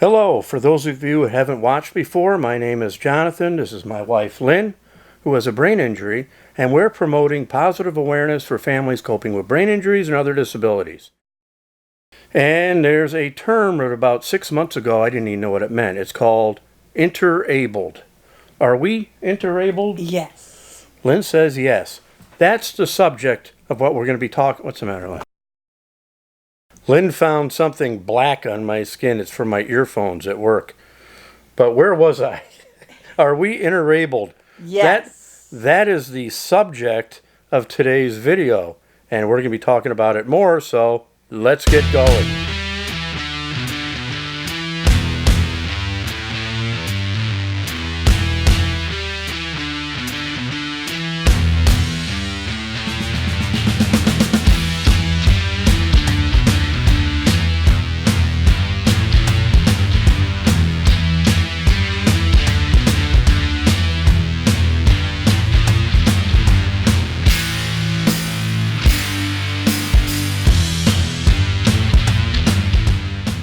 Hello, for those of you who haven't watched before, my name is Jonathan. This is my wife Lynn, who has a brain injury, and we're promoting positive awareness for families coping with brain injuries and other disabilities. And there's a term that about 6 months ago, I didn't even know what it meant. It's called interabled. Are we interabled? Yes. Lynn says yes. That's the subject of what we're going to be talking. What's the matter, Lynn? Lynn found something black on my skin. It's from my earphones at work. But where was I? Are we interabled? Yes. That is the subject of today's video. And we're going to be talking about it more, so let's get going.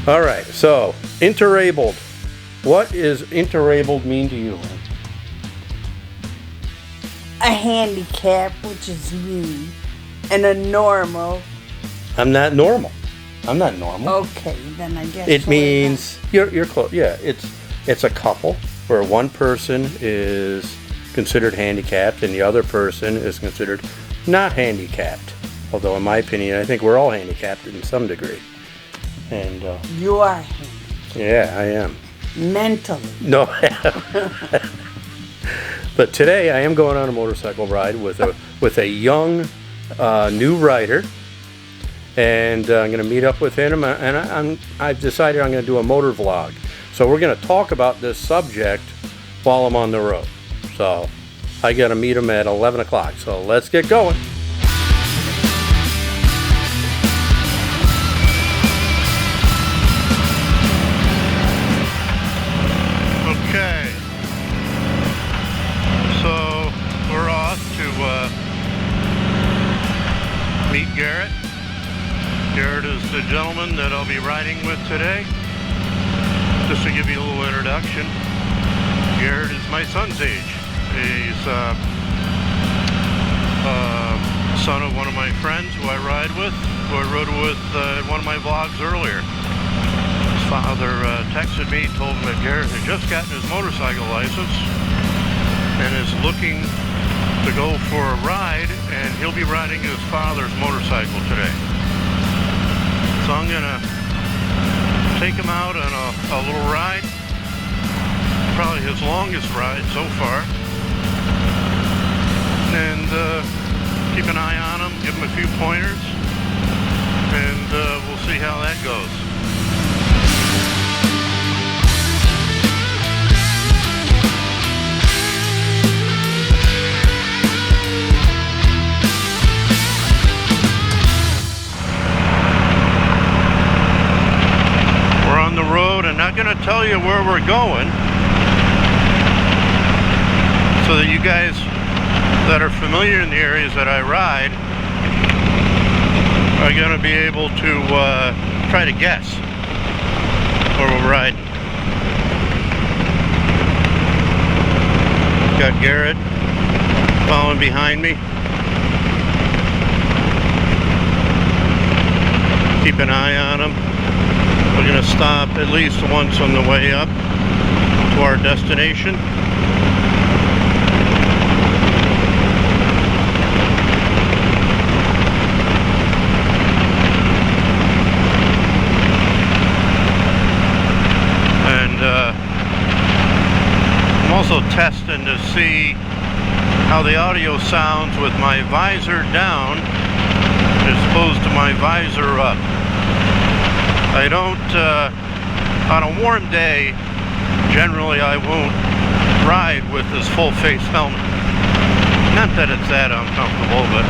All right, so interabled. What does interabled mean to you, Lynn? A handicap, which is me, and a normal. I'm not normal. I'm not normal. Okay, then I guess It means you're close. Yeah, it's a couple where one person is considered handicapped and the other person is considered not handicapped. Although in my opinion, I think we're all handicapped in some degree. And you are handicapped. yeah, I am. Mentally. No, but today I am going on a motorcycle ride with a young new rider, and I'm going to meet up with him. And I've decided I'm going to do a motor vlog. So we're going to talk about this subject while I'm on the road. So I got to meet him at 11 o'clock. So let's get going. Okay, so we're off to meet Garrett. Garrett is the gentleman that I'll be riding with today. Just to give you a little introduction, Garrett is my son's age. He's son of one of my friends who I ride with, who I rode with in one of my vlogs earlier. Father texted me, told him that Garrett had just gotten his motorcycle license and is looking to go for a ride, and he'll be riding his father's motorcycle today. So I'm gonna take him out on a little ride, probably his longest ride so far, and keep an eye on him, give him a few pointers, and we'll see how that goes. The road. I'm not going to tell you where we're going, so that you guys that are familiar in the areas that I ride are going to be able to try to guess where we're riding. Got Garrett following behind me. Keep an eye on him. We're going to stop at least once on the way up to our destination. And I'm also testing to see how the audio sounds with my visor down as opposed to my visor up. I don't, on a warm day, generally I won't ride with this full face helmet. Not that it's that uncomfortable, but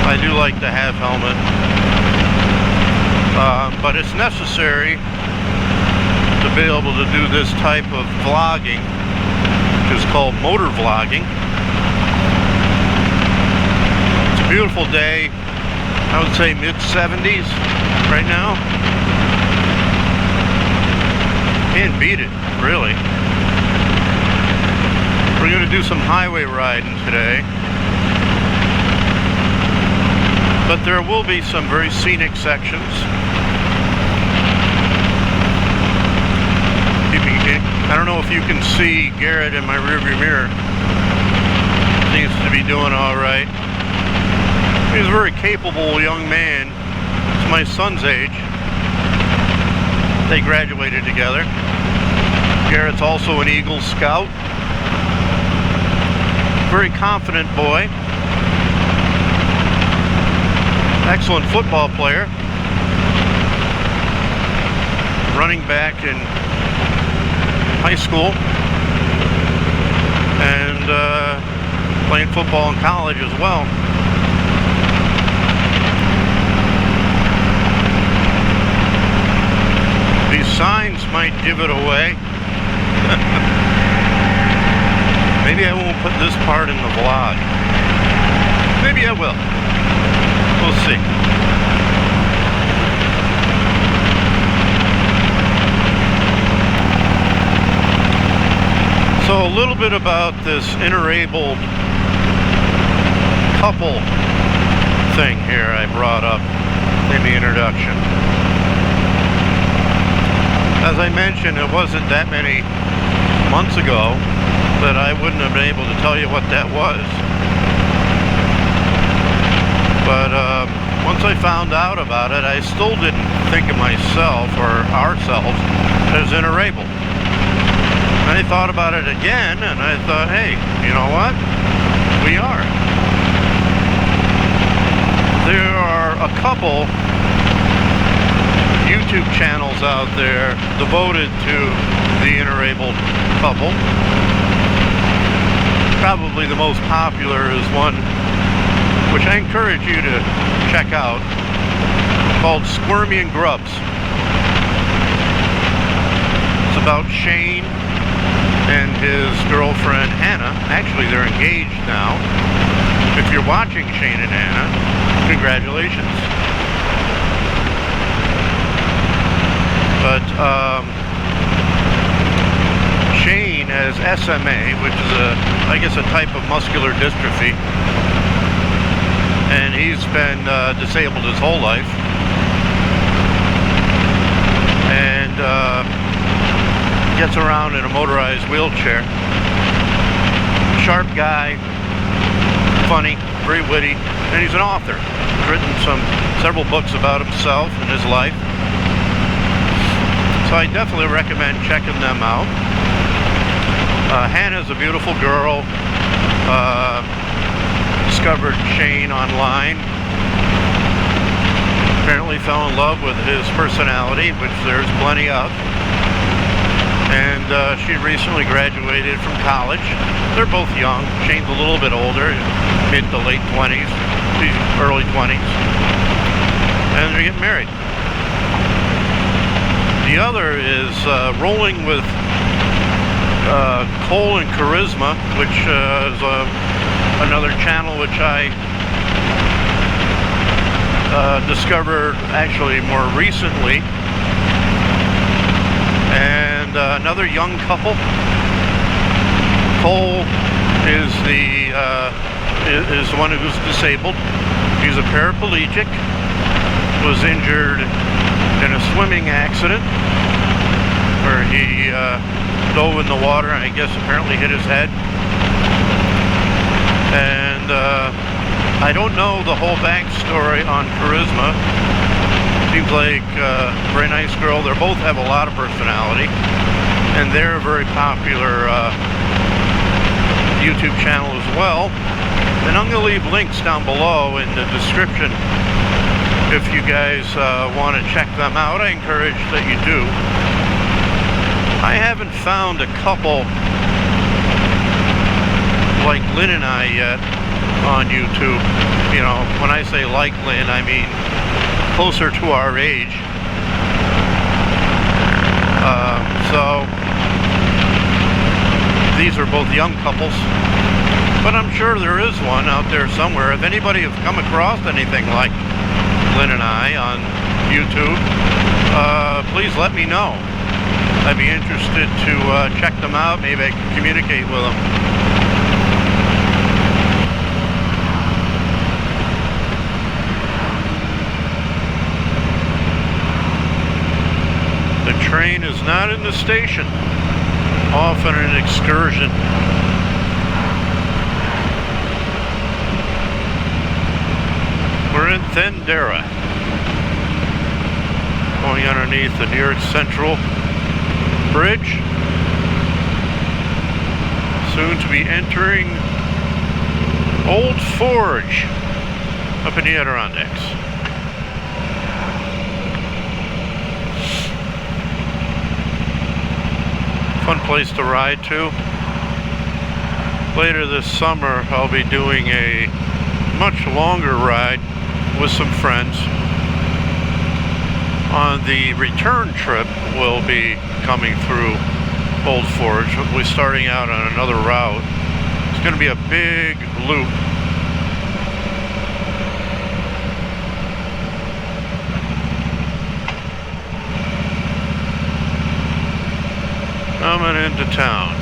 I do like the half helmet. But it's necessary to be able to do this type of vlogging, which is called motor vlogging. It's a beautiful day. I would say mid-70s right now. Can't beat it, really. We're going to do some highway riding today. But there will be some very scenic sections. I don't know if you can see Garrett in my rearview mirror. Seems to be doing all right. He's a very capable young man. He's my son's age. They graduated together. Garrett's also an Eagle Scout. Very confident boy. Excellent football player. Running back in high school. And playing football in college as well. These signs might give it away. Maybe I won't put this part in the vlog. Maybe I will. We'll see. So a little bit about this interabled couple thing here I brought up in the introduction. As I mentioned, it wasn't that many months ago that I wouldn't have been able to tell you what that was. But once I found out about it, I still didn't think of myself or ourselves as interabled. And I thought about it again, and I thought, hey, you know what? We are. There are a couple YouTube channels out there devoted to the interabled couple. Probably the most popular is one which I encourage you to check out, called Squirmy and Grubs. It's about Shane and his girlfriend Hannah. Actually, they're engaged now. If you're watching Shane and Hannah, congratulations. But Shane has SMA, which is I guess a type of muscular dystrophy. And he's been disabled his whole life. And gets around in a motorized wheelchair. Sharp guy, funny, very witty, and he's an author. He's written several books about himself and his life. So I definitely recommend checking them out. Hannah's a beautiful girl. Discovered Shane online. Apparently fell in love with his personality, which there's plenty of. And she recently graduated from college. They're both young. Shane's a little bit older, mid to late 20s, early 20s. And they're getting married. The other is Rolling with Cole and Charisma, which is another channel which I discovered actually more recently. And another young couple. Cole is the one who's disabled. He's a paraplegic. Was injured in a swimming accident where he dove in the water and I guess apparently hit his head. And I don't know the whole backstory on Charisma. Seems like a very nice girl. They both have a lot of personality, and they're a very popular YouTube channel as well. And I'm going to leave links down below in the description if you guys want to check them out. I encourage that you do. I haven't found a couple like Lynn and I yet on YouTube. You know, when I say like Lynn, I mean closer to our age. So these are both young couples, but I'm sure there is one out there somewhere. If anybody have come across anything like Lynn and I on YouTube, please let me know. I'd be interested to check them out. Maybe I can communicate with them. The train is not in the station. Off on an excursion. We're in Thendera, going underneath the New York Central Bridge. Soon to be entering Old Forge up in the Adirondacks. Fun place to ride to. Later this summer I'll be doing a much longer ride with some friends. On the return trip we'll be coming through Old Forge. We'll be starting out on another route. It's going to be a big loop. Coming into town.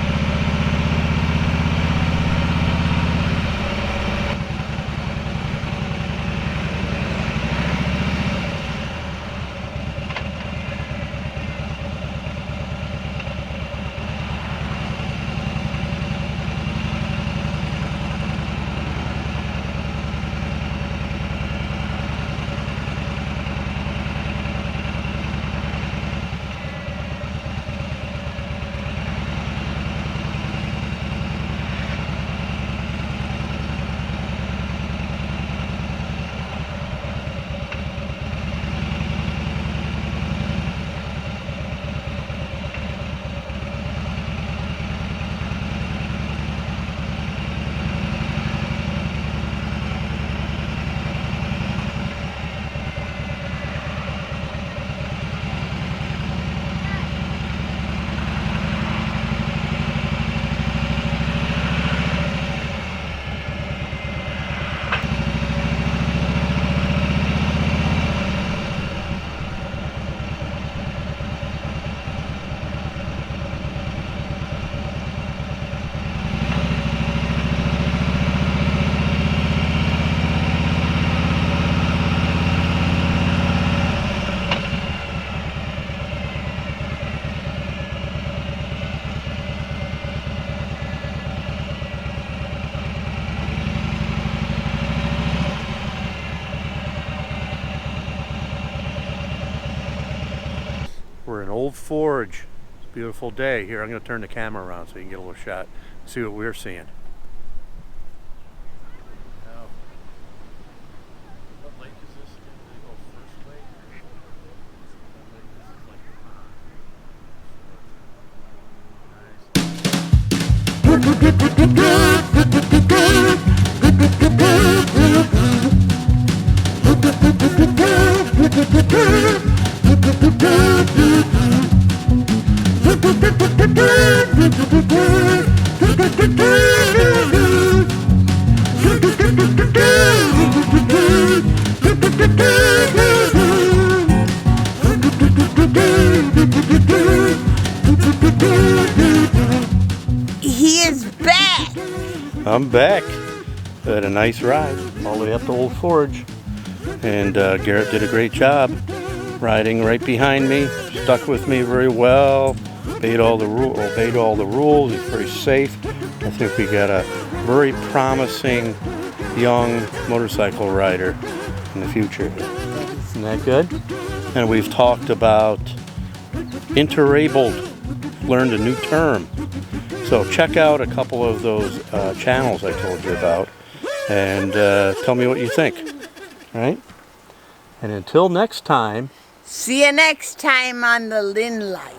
We're in Old Forge. It's a beautiful day. Here, I'm going to turn the camera around so you can get a little shot, see what we're seeing. What lake is this? They go First Lake? He is back. I'm back. Had a nice ride all the way up to Old Forge, and Garrett did a great job riding right behind me. Stuck with me very well. Obeyed all the rules. He's very safe. I think we got a very promising young motorcycle rider in the future. Isn't that good? And we've talked about Interabled. Learned a new term. So check out a couple of those channels I told you about, and tell me what you think. All right? And until next time. See you next time on the Lynn Life.